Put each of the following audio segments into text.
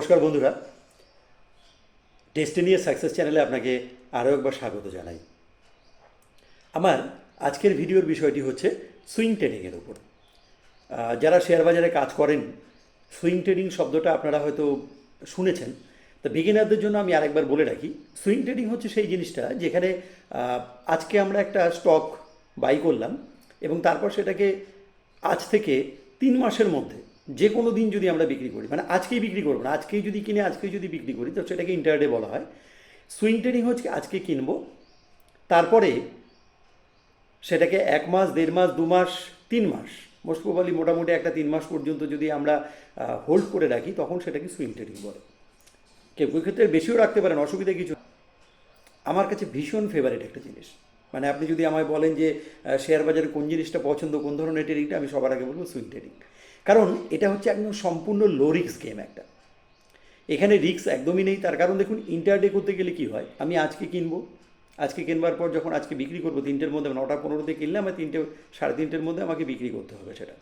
নমস্কার বন্ধুরা, ডেস্টিনিয়াস সাকসেস চ্যানেলে আপনাকে আরও একবার স্বাগত জানাই। আমার আজকের ভিডিওর বিষয়টি হচ্ছে সুইং ট্রেডিংয়ের ওপর। যারা শেয়ার বাজারে কাজ করেন, সুইং ট্রেডিং শব্দটা আপনারা হয়তো শুনেছেন। তা বিগিনারদের জন্য আমি আরেকবার বলে রাখি, সুইং ট্রেডিং হচ্ছে সেই জিনিসটা যেখানে আজকে আমরা একটা স্টক বাই করলাম এবং তারপর সেটাকে আজ থেকে 3 মাসের মধ্যে যে কোনো দিন যদি আমরা বিক্রি করি, মানে আজকেই বিক্রি করবো না, আজকেই যদি কিনে আজকেই যদি বিক্রি করি, তো সেটাকে ইন্টারডে বলা হয়। সুইং ট্রেডিং হচ্ছে আজকে কিনবো, তারপরে সেটাকে 1 মাস, 1.5 মাস, 2 মাস, 3 মাস, মোস্ট প্রবাবলি মোটামুটি একটা 3 মাস পর্যন্ত যদি আমরা হোল্ড করে রাখি, তখন সেটাকে সুইং ট্রেডিং বলে। কেউ কেউ ক্ষেত্রে বেশিও রাখতে পারেন, অসুবিধা কিছু। আমার কাছে ভীষণ ফেভারিট একটা জিনিস। মানে আপনি যদি আমায় বলেন যে শেয়ার বাজারে কোন জিনিসটা পছন্দ, কোন ধরনের ট্রেডিংটা, আমি সবার আগে বলবো সুইং ট্রেডিং। কারণ এটা হচ্ছে একদম সম্পূর্ণ লো রিস্ক গেম একটা। এখানে রিস্ক একদমই নেই। তার কারণ দেখুন, ইন্টারডে করতে গেলে কি হয়, আমি আজকে কিনবো, আজকে কিনবার পর যখন আজকে বিক্রি করবো 3টের মধ্যে, 9টা 15-তে কিনলে আমার 3টে 3:30-র মধ্যে আমাকে বিক্রি করতে হবে। সেটা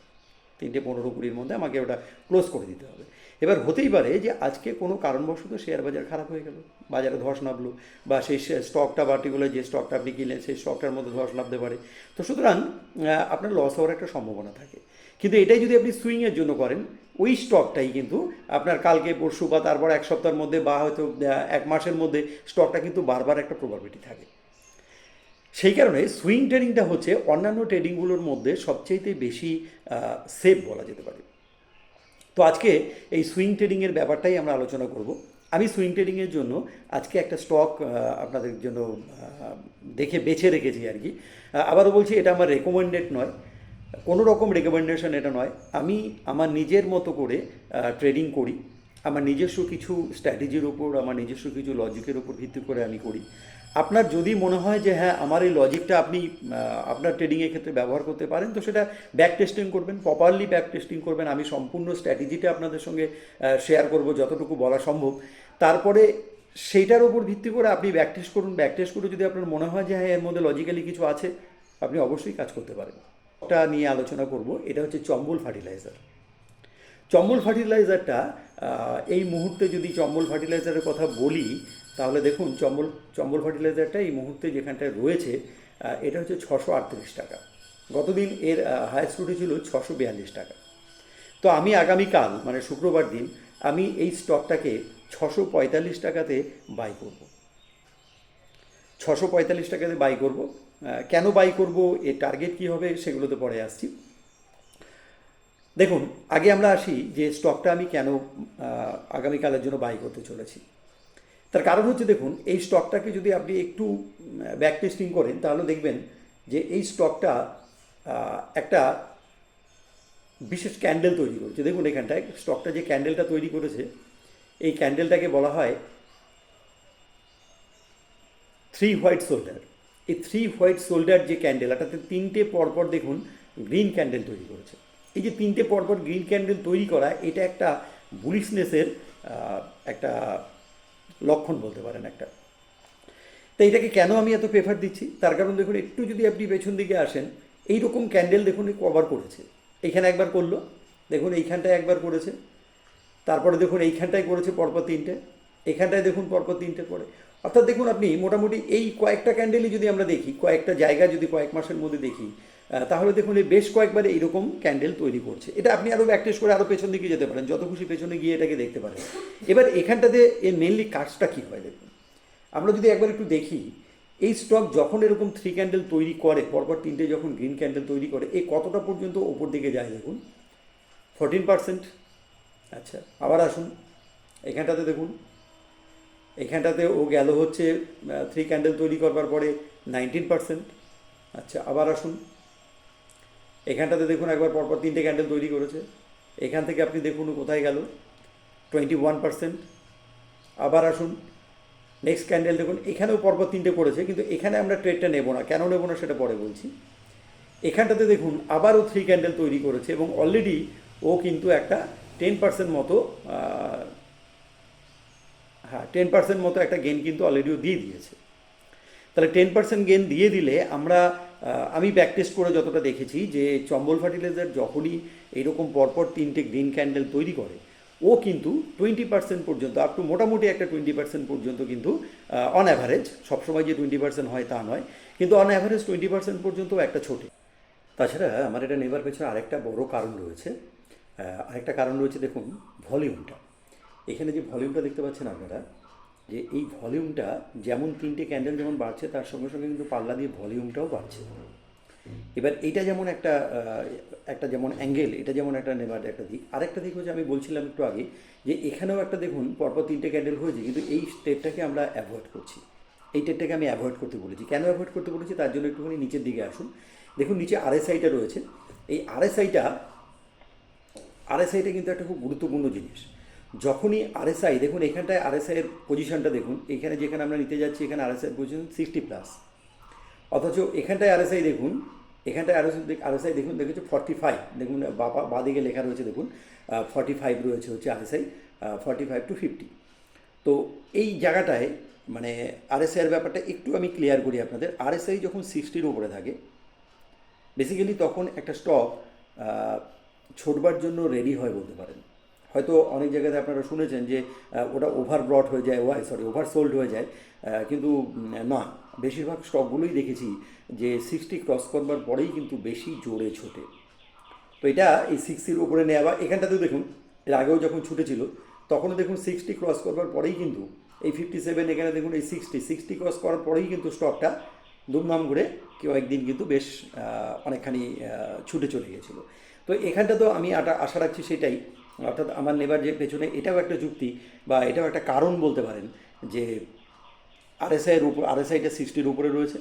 3টে 15-20-র মধ্যে আমাকে ওটা ক্লোজ করে দিতে হবে। এবার হতেই পারে যে আজকে কোনো কারণবশত শেয়ার বাজার খারাপ হয়ে গেল, বাজারে ধস নামলো, বা সেই স্টকটা পার্টিকুলার যে স্টকটা আপনি কিনলেন সেই স্টকটার মধ্যে ধস নামতে পারে। তো সুতরাং আপনার লস হওয়ার একটা সম্ভাবনা থাকে। কিন্তু এটাই যদি আপনি সুইংয়ের জন্য করেন, ওই স্টকটাই কিন্তু আপনার কালকে পরশু বা তারপর 1 সপ্তাহের মধ্যে বা হয়তো 1 মাসের মধ্যে স্টকটা কিন্তু বারবার একটা প্রবাবিলিটি থাকে। সেই কারণে সুইং ট্রেডিংটা হচ্ছে অন্যান্য ট্রেডিংগুলোর মধ্যে সবচেয়ে বেশি সেফ বলা যেতে পারে। তো আজকে এই সুইং ট্রেডিংয়ের ব্যাপারটাই আমরা আলোচনা করব। আমি সুইং ট্রেডিংয়ের জন্য আজকে একটা স্টক আপনাদের জন্য দেখে বেছে রেখেছি আর কি। আবারও বলছি, এটা আমার রেকমেন্ডেড নয়, কোনো রকম রেকমেন্ডেশন এটা নয়। আমি আমার নিজের মতো করে ট্রেডিং করি, আমার নিজস্ব কিছু স্ট্র্যাটেজির ওপর, আমার নিজস্ব কিছু লজিকের ওপর ভিত্তি করে আমি করি। আপনার যদি মনে হয় যে হ্যাঁ, আমার এই লজিকটা আপনি আপনার ট্রেডিংয়ের ক্ষেত্রে ব্যবহার করতে পারেন, তো সেটা ব্যাক টেস্টিং করবেন, প্রপারলি ব্যাক টেস্টিং করবেন। আমি সম্পূর্ণ স্ট্র্যাটেজিটা আপনাদের সঙ্গে শেয়ার করব যতটুকু বলা সম্ভব। তারপরে সেইটার ওপর ভিত্তি করে আপনি ব্যাক টেস্ট করুন। ব্যাক টেস্ট করে যদি আপনার মনে হয় যে হ্যাঁ, এর মধ্যে লজিক্যালি কিছু আছে, আপনি অবশ্যই কাজ করতে পারেন। এটা নিয়ে আলোচনা করব। এটা হচ্ছে চম্বল ফার্টিলাইজার। চম্বল ফার্টিলাইজারটা এই মুহূর্তে যদি চম্বল ফার্টিলাইজারের কথা বলি, তাহলে দেখুন চম্বল ফার্টিলাইজারটা এই মুহূর্তে যেখানটায় রয়েছে, এটা হচ্ছে 638 টাকা। গতদিন এর হায়েস্ট উঠেছিল 642 টাকা। তো আমি আগামীকাল মানে শুক্রবার দিন আমি এই স্টকটাকে 645 টাকাতে বাই করব। 645 টাকাতে বাই করব। কেন বাই করব, এর টার্গেট কী হবে, সেগুলোতে পরে আসছি। দেখুন, আগে আমরা আসি যে স্টকটা আমি কেন আগামীকালের জন্য বাই করতে চলেছি। তার কারণ হচ্ছে, দেখুন, এই স্টকটাকে যদি আপনি একটু ব্যাক টেস্টিং করেন, তাহলে দেখবেন যে এই স্টকটা একটা বিশেষ ক্যান্ডেল তৈরি করেছে। দেখুন এখানটায় স্টকটা যে ক্যান্ডেলটা তৈরি করেছে, এই ক্যান্ডেলটাকে বলা হয় 3 হোয়াইট শোল্ডার। এই 3 হোয়াইট শোল্ডার যে ক্যান্ডেল, এটাতে 3টে পরপর দেখুন গ্রিন ক্যান্ডেল তৈরি করেছে। এই যে 3টে পরপর গ্রিন ক্যান্ডেল তৈরি করা, এটা একটা বুলিশনেসের একটা লক্ষণ বলতে পারেন একটা। তো এটাকে কেন আমি এত প্রেফার দিচ্ছি, তার কারণ দেখুন, একটু যদি আপনি পেছন দিকে আসেন, এইরকম ক্যান্ডেল দেখুন কভার করেছে। এখানে একবার করলো, দেখুন এইখানটায় একবার করেছে, তারপরে দেখুন এইখানটায় করেছে পরপর 3টে, এখানটায় দেখুন পরপর 3টে করে। অর্থাৎ দেখুন, আপনি মোটামুটি এই কয়েকটা ক্যান্ডেলই যদি আমরা দেখি, কয়েকটা জায়গা যদি কয়েক মাসের মধ্যে দেখি, তাহলে দেখুন এই বেশ কয়েকবার এইরকম ক্যান্ডেল তৈরি করছে। এটা আপনি আরও ব্যাক টেস্ট করে আরও পেছন দিকে যেতে পারেন, যত খুশি পেছনে গিয়ে এটাকে দেখতে পারেন। এবার এখানটাতে এর মেনলি কাজটা কী হয় দেখুন, আমরা যদি একবার একটু দেখি, এই স্টক যখন এরকম 3 ক্যান্ডেল তৈরি করে, পরপর 3টে যখন গ্রিন ক্যান্ডেল তৈরি করে, এই কতটা পর্যন্ত ওপর দিকে যায় দেখুন, 14%। আচ্ছা, আবার আসুন এখানটাতে দেখুন, এখানটাতে ও গেল হচ্ছে 3 ক্যান্ডেল তৈরি করবার পরে 19%। আচ্ছা, আবার আসুন এখানটাতে দেখুন, একবার পরপর 3টে ক্যান্ডেল তৈরি করেছে, এখান থেকে আপনি দেখুন কোথায় গেল, 21%। আবার আসুন নেক্সট ক্যান্ডেল দেখুন, এখানেও পরপর 3টে করেছে, কিন্তু এখানে আমরা ট্রেডটা নেব না। কেন নেব না সেটা পরে বলছি। এখানটাতে দেখুন আবারও 3 ক্যান্ডেল তৈরি করেছে এবং অলরেডি ও কিন্তু একটা 10% মতো 10% মতো একটা গেন কিন্তু অলরেডিও দিয়ে দিয়েছে। তাহলে 10% গেন দিয়ে দিলে আমি ব্যাক টেস্ট করে যতটা দেখেছি, যে চম্বল ফার্টিলাইজার যখনই এইরকম পরপর 3টে গ্রিন ক্যান্ডেল তৈরি করে, ও কিন্তু 20% পর্যন্ত আপ টু মোটামুটি একটা 20% পর্যন্ত কিন্তু অন অ্যাভারেজ, সবসময় যে 20% হয় তা নয়, কিন্তু অন অ্যাভারেজ 20% পর্যন্ত একটা ছোটে। তাছাড়া আমার এটা নেবার পেছনে আরেকটা বড় কারণ রয়েছে। আরেকটা কারণ রয়েছে, দেখুন ভলিউমটা। এখানে যে ভলিউমটা দেখতে পাচ্ছেন আপনারা, যে এই ভলিউমটা যেমন তিনটে ক্যান্ডেল যেমন বাড়ছে, তার সঙ্গে সঙ্গে কিন্তু পাল্লা দিয়ে ভলিউমটাও বাড়ছে। এবার এইটা যেমন একটা যেমন অ্যাঙ্গেল, এটা যেমন একটা নেবার একটা দিক। আরেকটা দিক হচ্ছে, আমি বলছিলাম একটু আগে, যে এখানেও একটা দেখুন পরপর তিনটে ক্যান্ডেল হয়েছে, কিন্তু এই স্টেপটাকে আমরা অ্যাভয়েড করছি। এই টেপটাকে আমি অ্যাভয়েড করতে বলেছি। কেন অ্যাভয়েড করতে বলেছি, তার জন্য একটুখানি নিচের দিকে আসুন। দেখুন নিচে আরএসআইটা রয়েছে। এই আরএসআইটা কিন্তু একটা খুব গুরুত্বপূর্ণ জিনিস। যখনই আরএসআই, দেখুন এখানটায় আরএসআইয়ের পজিশনটা দেখুন, এখানে যেখানে আমরা নিতে যাচ্ছি এখানে আরএসআইয়ের পজিশন 60+, অথচ এখানটায় আরএসআই দেখুন, এখানটায় আরএসআই দেখুন দেখেছো 45, দেখুন বাদিকে লেখা রয়েছে, দেখুন 45 রয়েছে হচ্ছে আরএসআই, 45 to 50। তো এই জায়গাটায় মানে আরএসআইয়ের ব্যাপারটা একটু আমি ক্লিয়ার করি আপনাদের। আরএসআই যখন 60-র উপরে থাকে, বেসিক্যালি তখন একটা স্টক ছোটবার জন্য রেডি হয় বলতে পারেন। হয়তো অনেক জায়গাতে আপনারা শুনেছেন যে ওটা ওভারব্রট হয়ে যায়, ওভারসোল্ড হয়ে যায়, কিন্তু না, বেশিরভাগ স্টকগুলোই দেখেছি যে 60 ক্রস করবার পরেই কিন্তু বেশি জোরে ছোটে। তো এটা এই 60-র উপরে নেওয়া, বা এখানটাতেও দেখুন এর আগেও যখন ছুটেছিল তখনও দেখুন 60 ক্রস করবার পরেই কিন্তু এই 57, এখানে দেখুন এই 60 ক্রস করার পরেই কিন্তু স্টকটা দুমদাম করে কেউ একদিন কিন্তু বেশ অনেকখানি ছুটে চলে গেছিলো। তো এখানটা তো আমি আশা রাখছি সেটাই, অর্থাৎ আমার নেবার যে পেছনে এটাও একটা যুক্তি বা এটাও একটা কারণ বলতে পারেন, যে আরএসআইটা 60-র উপরে রয়েছে,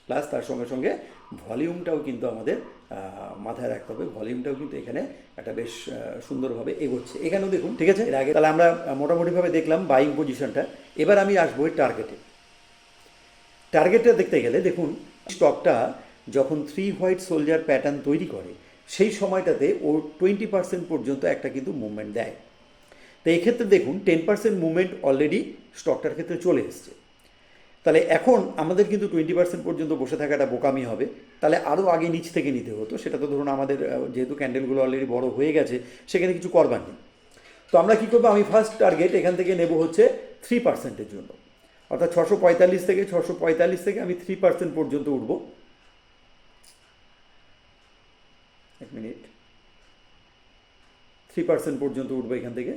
প্লাস তার সঙ্গে সঙ্গে ভলিউমটাও কিন্তু আমাদের মাথায় রাখতে হবে। ভলিউমটাও কিন্তু এখানে একটা বেশ সুন্দরভাবে এগোচ্ছে। এখানেও দেখুন, ঠিক আছে, এর আগে তাহলে আমরা মোটামুটিভাবে দেখলাম বাইং পজিশনটা। এবার আমি আসবো টার্গেটটা দেখতে গেলে দেখুন, স্টকটা যখন 3 হোয়াইট সোলজার প্যাটার্ন তৈরি করে সেই সময়টাতে ও 20% পর্যন্ত একটা কিন্তু মুভমেন্ট দেয়। তো এক্ষেত্রে দেখুন 10% মুভমেন্ট অলরেডি স্টকটার ক্ষেত্রে চলে এসছে। তাহলে এখন আমাদের কিন্তু 20% পর্যন্ত বসে থাকাটা বোকামি হবে। তাহলে আরও আগে নিচ থেকে নিতে হতো, সেটা তো ধরুন আমাদের যেহেতু ক্যান্ডেলগুলো অলরেডি বড় হয়ে গেছে সেখানে কিছু করবার নেই। তো আমরা কী করবো, আমি ফার্স্ট টার্গেট এখান থেকে নেব হচ্ছে 3%-এর জন্য, অর্থাৎ 645 থেকে আমি 3% পর্যন্ত উঠবো। এক মিনিট, 3% পর্যন্ত উঠবো এখান থেকে।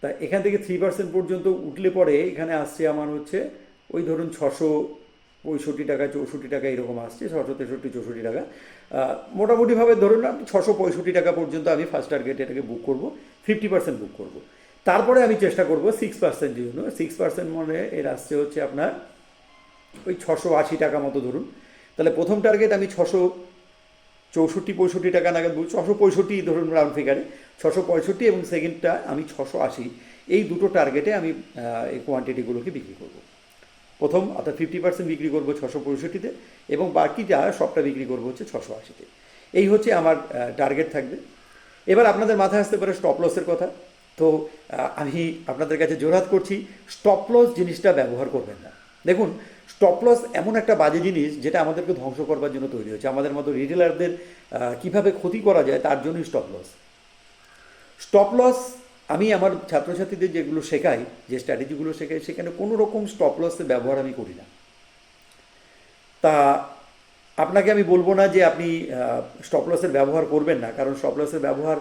তা এখান থেকে 3% পর্যন্ত উঠলে পরে এখানে আসছে আমার হচ্ছে ওই ধরুন 665 টাকা 64 টাকা এরকম আসছে, 663 64 টাকা, মোটামুটিভাবে ধরুন আপনি 665 টাকা পর্যন্ত আমি ফার্স্ট টার্গেট এটাকে বুক করবো, 50% বুক করব। তারপরে আমি চেষ্টা করব 6% জন্য। 6% মানে এর আসছে হচ্ছে আপনার ওই 680 টাকা মতো ধরুন। তাহলে প্রথম টার্গেট আমি 664 টাকা নাগাদ, 665 ধরুন রাউন্ড ফিগারে, 665, এবং সেকেন্ডটা আমি 680। এই দুটো টার্গেটে আমি এই কোয়ান্টিটিগুলোকে বিক্রি করব। প্রথম অর্থাৎ 50% বিক্রি করবো 665-তে, এবং বাকিটা সবটা বিক্রি করবো হচ্ছে 680-তে। এই হচ্ছে আমার টার্গেট থাকবে। এবার আপনাদের মাথায় আসতে পারে স্টপ লসের কথা। তো আমি আপনাদের কাছে জোরহাত করছি, স্টপ লস জিনিসটা ব্যবহার করবেন না। দেখুন, স্টপ লস এমন একটা বাজে জিনিস যেটা আমাদেরকে ধ্বংস করবার জন্য তৈরি হয়েছে। আমাদের মতো রিটেলারদের কীভাবে ক্ষতি করা যায় তার জন্যই স্টপ লস। আমি আমার ছাত্রছাত্রীদের যেগুলো শেখাই, যে স্ট্র্যাটেজিগুলো শেখাই, সেখানে কোনো রকম স্টপ লসের ব্যবহার আমি করি না। তা আপনাকে আমি বলবো না যে আপনি স্টপ লসের ব্যবহার করবেন না, কারণ স্টপ লসের ব্যবহার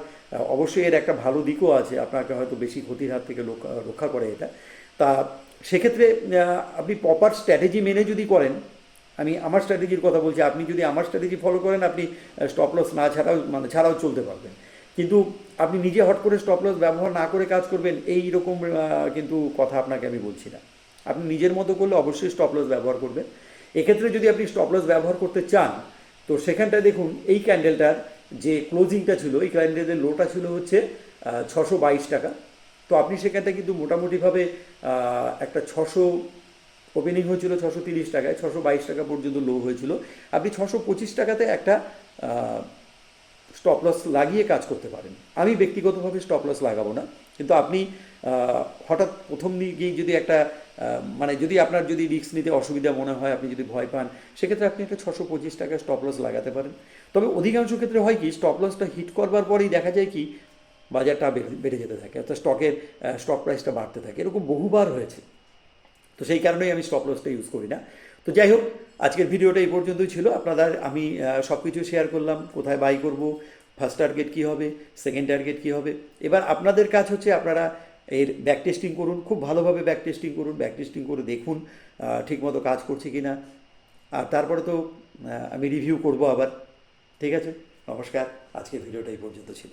অবশ্যই এর একটা ভালো দিকও আছে, আপনাকে হয়তো বেশি ক্ষতির হাত থেকে রক্ষা করে এটা। তা সেক্ষেত্রে আপনি প্রপার স্ট্র্যাটেজি মেনে যদি করেন, আমি আমার স্ট্র্যাটেজির কথা বলছি, আপনি যদি আমার স্ট্র্যাটেজি ফলো করেন আপনি স্টপ লস না ছাড়াও চলতে পারবেন। কিন্তু আপনি নিজে হট করে স্টপ লস ব্যবহার না করে কাজ করবেন এই রকম কিন্তু কথা আপনাকে আমি বলছি না। আপনি নিজের মতো করলে অবশ্যই স্টপ লস ব্যবহার করবেন। এক্ষেত্রে যদি আপনি স্টপ লস ব্যবহার করতে চান, তো সেখানটায় দেখুন এই ক্যান্ডেলটার যে ক্লোজিংটা ছিল, এই ক্যান্ডেলের লোটা ছিল হচ্ছে 622 টাকা। তো আপনি সেখানটা কিন্তু মোটামুটিভাবে একটা 600 ওপেনিং হয়েছিল 630 টাকায়, 622 টাকা পর্যন্ত লো হয়েছিল। আপনি 625 টাকাতে একটা স্টপ লস লাগিয়ে কাজ করতে পারেন। আমি ব্যক্তিগতভাবে স্টপ লস লাগাবো না, কিন্তু আপনি হঠাৎ প্রথম দিকেই যদি একটা যদি আপনার যদি রিস্ক নিতে অসুবিধা মনে হয়, আপনি যদি ভয় পান, সেক্ষেত্রে আপনি একটা 625 টাকা স্টপ লস লাগাতে পারেন। তবে অধিকাংশ ক্ষেত্রে হয় কি, স্টপ লসটা হিট করবার পরেই দেখা যায় কি বাজারটা বেড়ে যেতে থাকে, অর্থাৎ স্টক প্রাইসটা বাড়তে থাকে। এরকম বহুবার হয়েছে। তো সেই কারণেই আমি স্টপ লসটা ইউজ করি না। তো যাই হোক, আজকের ভিডিওটা এই পর্যন্তই ছিল। আপনাদের আমি সব কিছু শেয়ার করলাম, কোথায় বাই করব, ফার্স্ট টার্গেট কী হবে, সেকেন্ড টার্গেট কী হবে। এবার আপনাদের কাজ হচ্ছে আপনারা এর ব্যাক টেস্টিং করুন, খুব ভালোভাবে ব্যাক টেস্টিং করুন, ব্যাক টেস্টিং করে দেখুন ঠিকমতো কাজ করছে কি না। আর তারপরে তো আমি রিভিউ করব আবার। ঠিক আছে, নমস্কার, আজকের ভিডিওটা এই পর্যন্ত ছিল।